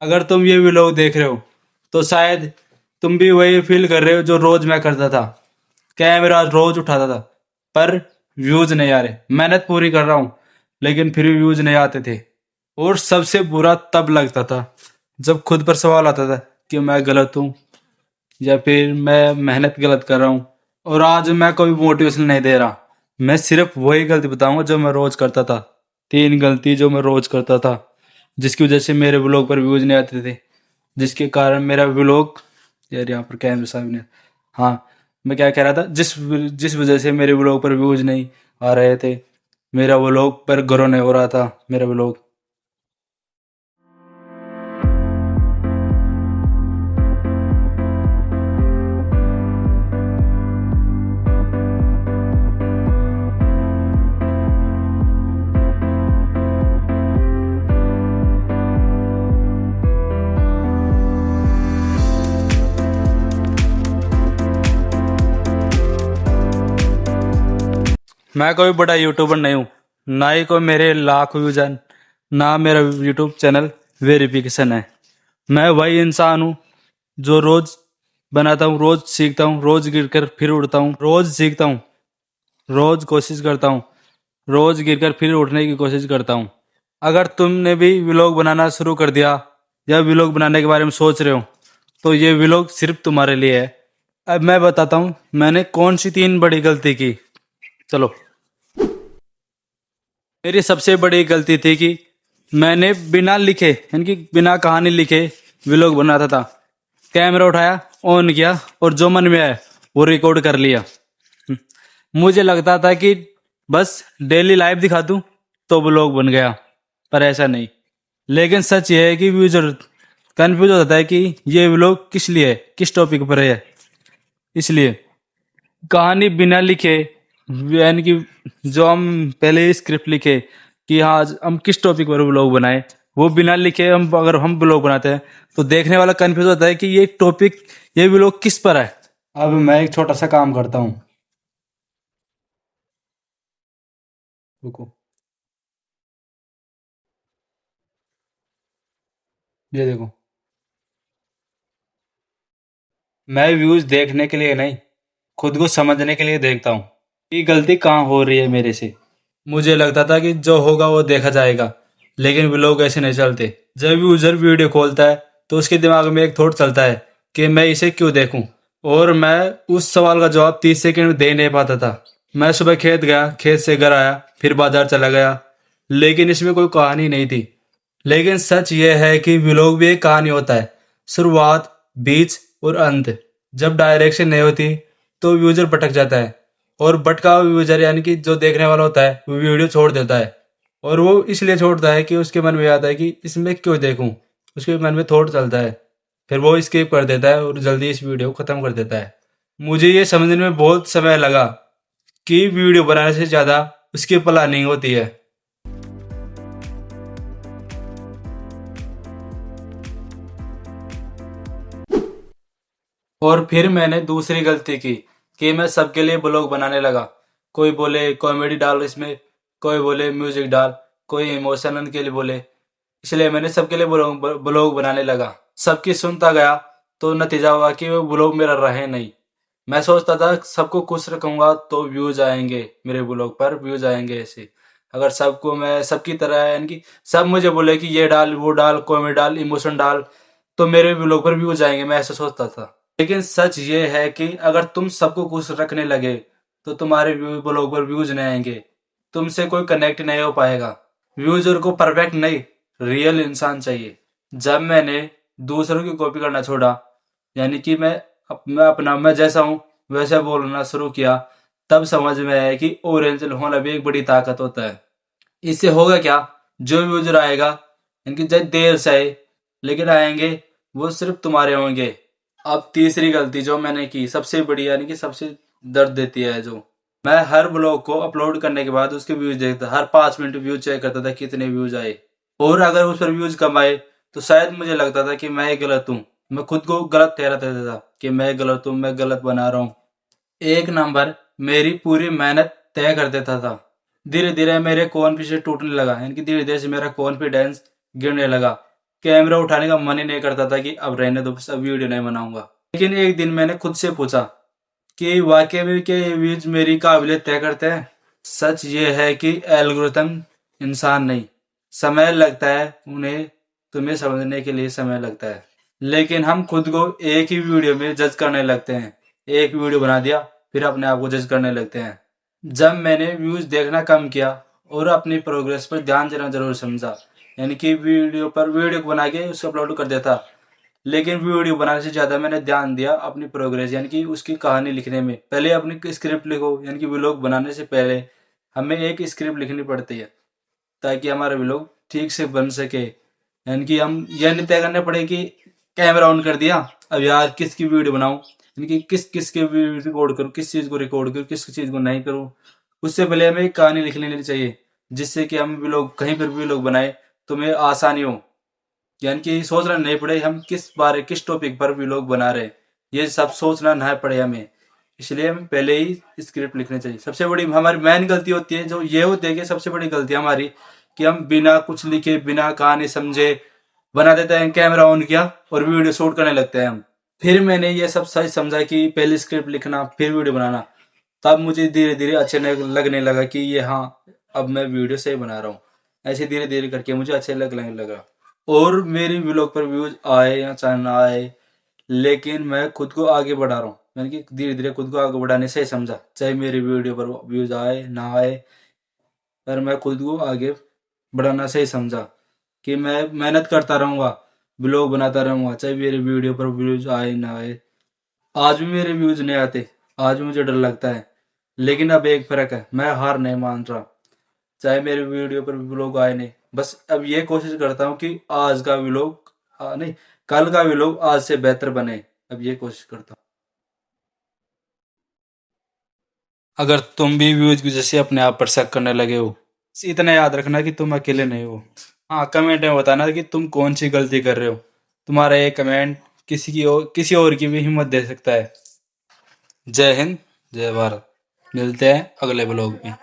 अगर तुम ये व्लॉग देख रहे हो तो शायद तुम भी वही फील कर रहे हो जो रोज मैं करता था। कैमरा रोज उठाता था पर व्यूज नहीं आ रहे। मेहनत पूरी कर रहा हूँ लेकिन फिर भी व्यूज नहीं आते थे। और सबसे बुरा तब लगता था जब खुद पर सवाल आता था कि मैं गलत हूँ या फिर मैं मेहनत गलत कर रहा हूँ। और आज मैं कोई मोटिवेशन नहीं दे रहा, मैं सिर्फ वही गलती बताऊंगा जो मैं रोज करता था। 3 गलती जो मैं रोज करता था जिसकी वजह से मेरे व्लॉग पर व्यूज नहीं आते थे, जिसके कारण मेरा व्लॉग, यार यहाँ पर कैमरे सामने, हाँ, मैं क्या कह रहा था, जिस जिस वजह से मेरे व्लॉग पर व्यूज नहीं आ रहे थे, मेरा व्लॉग पर ग्रो नहीं हो रहा था मेरा व्लॉग। मैं कोई बड़ा यूट्यूबर नहीं हूँ, ना ही कोई मेरे लाख व्यूज हैं, ना मेरा यूट्यूब चैनल वेरिफिकेशन है। मैं वही इंसान हूँ जो रोज बनाता हूँ, रोज सीखता हूँ, रोज गिरकर फिर उठता हूँ, रोज सीखता हूँ, रोज कोशिश करता हूँ, रोज गिरकर फिर उठने की कोशिश करता हूँ। अगर तुमने भी व्लॉग बनाना शुरू कर दिया या व्लॉग बनाने के बारे में सोच रहे हो तो ये व्लॉग सिर्फ तुम्हारे लिए है। अब मैं बताता हूँ मैंने कौन सी 3 बड़ी गलती की। चलो, मेरी सबसे बड़ी गलती थी कि मैंने बिना लिखे, यानी कि बिना कहानी लिखे व्लॉग बनाता था। कैमरा उठाया, ऑन किया और जो मन में आया वो रिकॉर्ड कर लिया। मुझे लगता था कि बस डेली लाइफ दिखा दूं तो व्लॉग बन गया, पर ऐसा नहीं। लेकिन सच ये है कि व्यूजर कंफ्यूज हो जाता है कि ये व्लॉग किस लिए है, किस टॉपिक पर है। इसलिए कहानी बिना लिखे, यानी कि जो हम पहले ही स्क्रिप्ट लिखे कि हाँ आज हम किस टॉपिक पर ब्लॉग बनाए, वो बिना लिखे हम अगर हम ब्लॉग बनाते हैं तो देखने वाला कंफ्यूज होता है कि ये टॉपिक, ये ब्लॉग किस पर है। अब मैं एक छोटा सा काम करता हूँ, रुको, ये देखो, मैं व्यूज देखने के लिए नहीं, खुद को समझने के लिए देखता हूँ कि गलती कहाँ हो रही है मेरे से। मुझे लगता था कि जो होगा वो देखा जाएगा, लेकिन वो लोग ऐसे नहीं चलते। जब यूजर वीडियो खोलता है तो उसके दिमाग में एक थॉट चलता है कि मैं इसे क्यों देखूं। और मैं उस सवाल का जवाब 30 सेकंड में दे नहीं पाता था। मैं सुबह खेत गया, खेत से घर आया, फिर बाजार चला गया, लेकिन इसमें कोई कहानी नहीं थी। लेकिन सच यह है कि व्लॉग भी एक कहानी होता है, शुरुआत, बीच और अंत। जब डायरेक्शन नहीं होती तो यूजर भटक जाता है, और भटका हुआ यूजर यानी कि जो देखने वाला होता है वो वीडियो छोड़ देता है। और वो इसलिए छोड़ता है कि उसके मन में आता है कि इसमें क्यों देखूं, उसके मन में थॉट चलता है, फिर वो स्किप कर देता है और जल्दी इस वीडियो को खत्म कर देता है। मुझे ये समझने में बहुत समय लगा कि वीडियो बनाने से ज्यादा उसकी प्लानिंग होती है। और फिर मैंने दूसरी गलती की कि मैं सबके लिए ब्लॉग बनाने लगा। कोई बोले कॉमेडी डाल इसमें, कोई बोले म्यूजिक डाल, कोई इमोशनल के लिए बोले। इसलिए मैंने सबके लिए ब्लॉग बनाने लगा। सबकी सुनता गया तो नतीजा हुआ कि वो ब्लॉग मेरा रहे नहीं। मैं सोचता था सबको खुश रखूंगा तो व्यूज आएंगे, मेरे ब्लॉग पर व्यूज आएंगे ऐसे। अगर सबको मैं सबकी तरह, यानी कि सब मुझे बोले कि ये डाल, वो डाल, कॉमेडी डाल, इमोशन डाल, तो मेरे ब्लॉग पर व्यूज आएंगे, मैं ऐसा सोचता था। लेकिन सच ये है कि अगर तुम सबको खुश रखने लगे तो तुम्हारे ब्लॉग पर व्यूज नहीं आएंगे, तुमसे कोई कनेक्ट नहीं हो पाएगा। व्यूजर को परफेक्ट नहीं, रियल इंसान चाहिए। जब मैंने दूसरों की कॉपी करना छोड़ा, यानी कि मैं जैसा हूँ वैसा बोलना शुरू किया, तब समझ में आया कि ओरिजिनल होना भी एक बड़ी ताकत होता है। इससे होगा क्या, जो यूजर आएगा, इनकी चाहे देर से आए लेकिन आएंगे, वो सिर्फ तुम्हारे होंगे। अब तीसरी गलती जो मैंने की, सबसे बड़ी, यानी कि सबसे दर्द देती है, जो मैं हर ब्लॉग को अपलोड करने के बाद उसके व्यूज देखता, हर 5 मिनट व्यूज चेक करता था कितने व्यूज आए। और अगर उस पर व्यूज कम आए तो शायद मुझे लगता था कि मैं ही गलत हूँ, मैं खुद को गलत ठहराता था कि मैं गलत हूँ, मैं गलत बना रहा हूँ। एक नंबर मेरी पूरी मेहनत तय कर देता था। धीरे धीरे मेरे कॉन्फिडेंस टूटने लगा, यानी कि धीरे धीरे से मेरा कॉन्फिडेंस गिरने लगा। कैमरा उठाने का मन ही नहीं करता था कि अब रहने दो, बस अब वीडियो नहीं बनाऊंगा। लेकिन एक दिन मैंने खुद से पूछा कि वाकई में क्या ये व्यूज मेरी काबिलियत तय करते हैं। सच ये है कि एल्गोरिथम इंसान नहीं, समय लगता है उन्हें, तुम्हें समझने के लिए समय लगता है। लेकिन हम खुद को एक ही वीडियो में जज करने लगते हैं। एक वीडियो बना दिया फिर अपने आप को जज करने लगते हैं। जब मैंने व्यूज देखना कम किया और अपनी प्रोग्रेस पर ध्यान देना जरूर समझा, यानी कि वीडियो बना के उसको अपलोड कर देता, लेकिन वीडियो बनाने से ज़्यादा मैंने ध्यान दिया अपनी प्रोग्रेस यानी कि उसकी कहानी लिखने में। पहले अपनी स्क्रिप्ट लिखो, यानी कि व्लॉग बनाने से पहले हमें एक स्क्रिप्ट लिखनी पड़ती है ताकि हमारा व्लॉग ठीक से बन सके। यानी कि हम यह नहीं तय करने पड़े कि कैमरा ऑन कर दिया, अब यार किसकी वीडियो बनाऊं, यानी कि किस किस के रिकॉर्ड करूं, किस चीज़ को रिकॉर्ड करूं, किस चीज़ को नहीं करूं। उससे पहले हमें एक कहानी लिख लेनी चाहिए जिससे कि हम व्लॉग कहीं पर भी व्लॉग बनाए तो हमें आसानी हो, यानी कि सोचना नहीं पड़े हम किस टॉपिक पर व्लॉग बना रहे, ये सब सोचना नहीं पड़े हमें। इसलिए हमें पहले ही स्क्रिप्ट लिखनी चाहिए। सबसे बड़ी हमारी मेन गलती होती है जो ये होती है कि सबसे बड़ी गलती हमारी कि हम बिना कुछ लिखे बिना कहानी समझे बना देते हैं, कैमरा ऑन किया और वीडियो शूट करने लगते हैं हम। फिर मैंने ये सब सही समझा कि पहले स्क्रिप्ट लिखना फिर वीडियो बनाना, तब मुझे धीरे धीरे अच्छे लगने लगा कि ये हाँ अब मैं वीडियो सही बना रहा हूँ। ऐसे धीरे धीरे करके मुझे अच्छे लगने लगा और मेरी व्लॉग पर व्यूज आए या चाहे ना आए, लेकिन मैं खुद को आगे बढ़ा रहा हूँ। यानी कि धीरे धीरे खुद को आगे बढ़ाने से समझा, चाहे मेरी वीडियो पर व्यूज आए ना आए, पर मैं खुद को आगे बढ़ाना से समझा कि मैं मेहनत करता रहूँगा, ब्लॉग बनाता रहूँगा, चाहे मेरे वीडियो पर व्यूज आए ना आए। आज भी मेरे व्यूज नहीं आते, आज भी मुझे डर लगता है, लेकिन अब एक फर्क है, मैं हार नहीं मान रहा। चाहे मेरे वीडियो पर व्लॉग आए नहीं, बस अब ये कोशिश करता हूँ कि आज का व्लॉग नहीं, कल का व्लॉग आज से बेहतर बने, अब ये कोशिश करता हूँ। अगर तुम भी व्यूज की वजह से अपने आप पर शक करने लगे हो, इतना याद रखना कि तुम अकेले नहीं हो। हाँ, कमेंट में बताना कि तुम कौन सी गलती कर रहे हो। तुम्हारा एक कमेंट किसी और की भी हिम्मत दे सकता है। जय हिंद, जय भारत। मिलते हैं अगले ब्लॉग में।